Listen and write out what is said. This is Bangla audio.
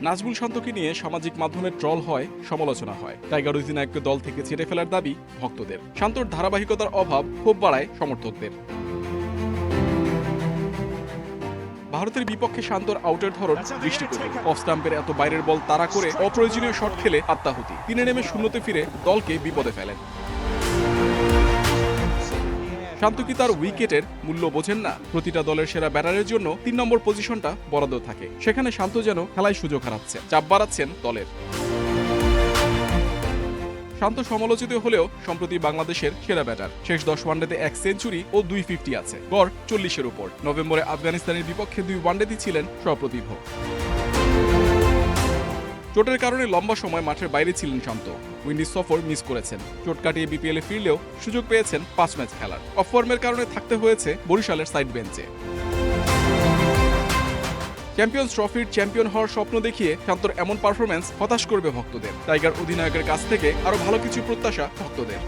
নাজমুল শান্তকে নিয়ে সামাজিক মাধ্যমে ট্রল হয়, সমালোচনা হয়। টাইগার অধিনায়ককে দল থেকে ছেড়ে ফেলার দাবি ভক্তদের। শান্তর ধারাবাহিকতার অভাব ক্ষোভ বাড়ায় সমর্থকদের। ভারতের বিপক্ষে শান্তর আউটের ধরন দৃষ্টিকটু। অফ স্টাম্পের এত বাইরের বল তাড়া করে অপ্রয়োজনীয় শট খেলে আত্মাহুতি। তিনে নেমে শূন্যতে ফিরে দলকে বিপদে ফেলেন। শান্ত কি তার উইকেটের মূল্য বোঝেন না? প্রতিটা দলের সেরা ব্যাটারের জন্য 3 নম্বর পজিশনটা বরাদ্দ থাকে। সেখানে শান্ত যেন খেলায় সুযোগ হারাচ্ছে, চাপ বাড়াচ্ছেন দলের। শান্ত সমালোচিত হলেও সম্প্রতি বাংলাদেশের সেরা ব্যাটার। শেষ 10 ওয়ানডেতে 1 সেঞ্চুরি ও 2 50 আছে, গড় 40-এর উপর। নভেম্বরে আফগানিস্তানের বিপক্ষে 2 ওয়ানডেতেই ছিলেন সপ্রতিভ। চোটের কারণে লম্বা সময় মাঠের বাইরে ছিলেন শান্ত। উইন্ডিজ সফর মিস করেছেন। চোট কাটিয়ে বিপিএলে ফিরলেও সুযোগ পেয়েছেন 5 ম্যাচ খেলার। অফ ফর্মের কারণে থাকতে হয়েছে বরিশালের সাইড বেঞ্চে। চ্যাম্পিয়ন্স ট্রফির চ্যাম্পিয়ন হওয়ার স্বপ্ন দেখিয়ে শান্তর এমন পারফরম্যান্স হতাশ করবে ভক্তদের। টাইগার অধিনায়কের কাছ থেকে আরো ভালো কিছু প্রত্যাশা ভক্তদের।